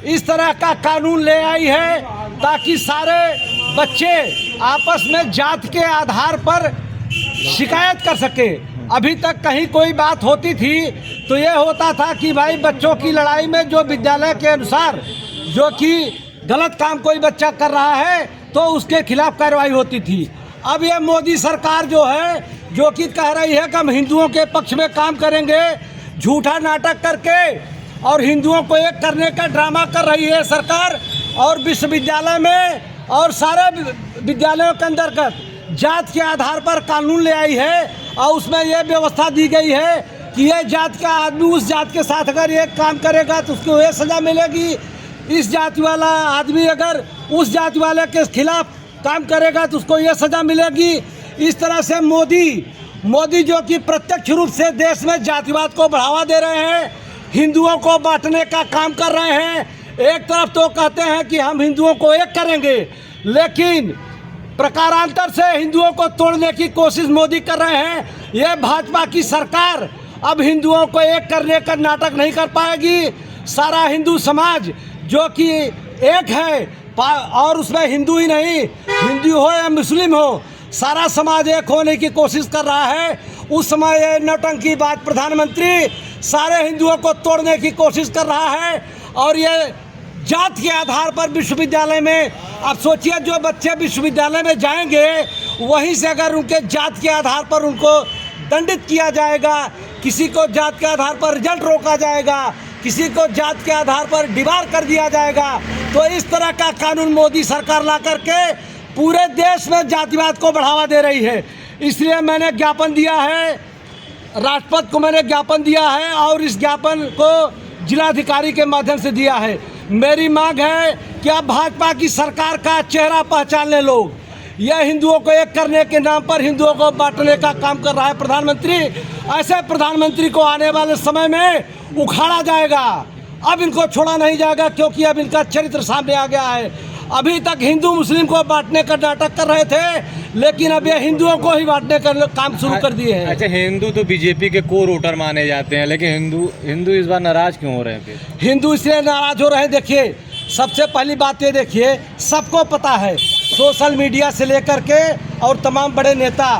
इस तरह का कानून ले आई है ताकि सारे बच्चे आपस में जात के आधार पर शिकायत कर सके। अभी तक कहीं कोई बात होती थी तो ये होता था कि भाई बच्चों की लड़ाई में जो विद्यालय के अनुसार जो कि गलत काम कोई बच्चा कर रहा है तो उसके खिलाफ कार्रवाई होती थी। अब ये मोदी सरकार जो है जो कि कह रही है कि हम हिंदुओं के पक्ष में काम करेंगे, झूठा नाटक करके और हिंदुओं को एक करने का ड्रामा कर रही है सरकार। और विश्वविद्यालय में और सारे विद्यालयों के अंतर्गत जात के आधार पर कानून ले आई है और उसमें यह व्यवस्था दी गई है कि ये जात का आदमी उस जात के साथ अगर ये काम करेगा तो उसको ये सज़ा मिलेगी, इस जाति वाला आदमी अगर उस जाति वाले के खिलाफ काम करेगा तो उसको ये सज़ा मिलेगी। इस तरह से मोदी जो कि प्रत्यक्ष रूप से देश में जातिवाद को बढ़ावा दे रहे हैं, हिंदुओं को बांटने का काम कर रहे हैं। एक तरफ तो कहते हैं कि हम हिंदुओं को एक करेंगे, लेकिन प्रकारांतर से हिंदुओं को तोड़ने की कोशिश मोदी कर रहे हैं। यह भाजपा की सरकार अब हिंदुओं को एक करने का नाटक नहीं कर पाएगी। सारा हिंदू समाज जो कि एक है और उसमें हिंदू ही नहीं, हिंदू हो या मुस्लिम हो, सारा समाज एक होने की कोशिश कर रहा है। उस समय ये नौटंकी बात प्रधानमंत्री सारे हिंदुओं को तोड़ने की कोशिश कर रहा है। और ये जात के आधार पर विश्वविद्यालय में, अब सोचिए जो बच्चे विश्वविद्यालय में जाएंगे वहीं से अगर उनके जात के आधार पर उनको दंडित किया जाएगा, किसी को जात के आधार पर रिजल्ट रोका जाएगा, किसी को जात के आधार पर डिबार कर दिया जाएगा, तो इस तरह का कानून मोदी सरकार ला करके पूरे देश में जातिवाद को बढ़ावा दे रही है। इसलिए मैंने ज्ञापन दिया है, राष्ट्रपति को मैंने ज्ञापन दिया है और इस ज्ञापन को जिलाधिकारी के माध्यम से दिया है। मेरी मांग है कि अब भाजपा की सरकार का चेहरा पहचान ले लोग। यह हिंदुओं को एक करने के नाम पर हिंदुओं को बांटने का काम कर रहा है प्रधानमंत्री। ऐसे प्रधानमंत्री को आने वाले समय में उखाड़ा जाएगा। अब इनको छोड़ा नहीं जाएगा क्योंकि अब इनका चरित्र सामने आ गया है। अभी तक हिंदू मुस्लिम को बांटने का नाटक कर रहे थे, लेकिन अब ये हिंदुओं को ही बांटने का काम शुरू कर दिए हैं। अच्छा, हिंदू तो बीजेपी के कोर वोटर माने जाते हैं, लेकिन हिंदू इस बार नाराज क्यों हो रहे हैं? फिर हिंदू इसलिए नाराज हो रहे हैं, देखिए सबसे पहली बात ये देखिए, सबको पता है सोशल मीडिया से लेकर के और तमाम बड़े नेता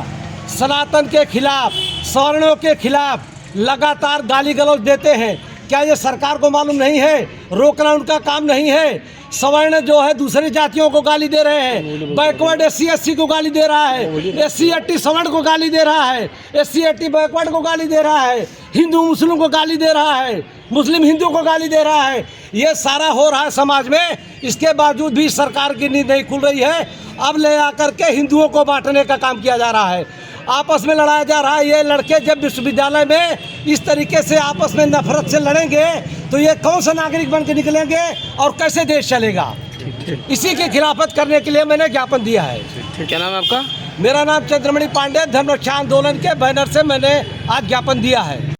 सनातन के खिलाफ, सवर्णों के खिलाफ लगातार गाली गलौज देते हैं। क्या ये सरकार को मालूम नहीं है? रोकना उनका काम नहीं है। सवर्ण जो है दूसरी जातियों को गाली दे रहे हैं, बैकवर्ड SC को गाली दे रहा है, SC ST सवर्ण को गाली दे रहा है, SC ST बैकवर्ड को गाली दे रहा है, हिंदू मुस्लिम को गाली दे रहा है, मुस्लिम हिंदू को गाली दे रहा है। ये सारा हो रहा है समाज में, इसके बावजूद भी सरकार की नींद नहीं खुल रही है। अब ले आकर के हिंदुओं को बांटने का काम किया जा रहा है, आपस में लड़ाया जा रहा है। ये लड़के जब विश्वविद्यालय में इस तरीके से आपस में नफरत से लड़ेंगे तो ये कौन सा नागरिक बन के निकलेंगे और कैसे देश चलेगा? इसी की खिलाफत करने के लिए मैंने ज्ञापन दिया है। क्या नाम है आपका? मेरा नाम चंद्रमणि पांडे। धर्म रक्षा आंदोलन के बैनर से मैंने आज ज्ञापन दिया है।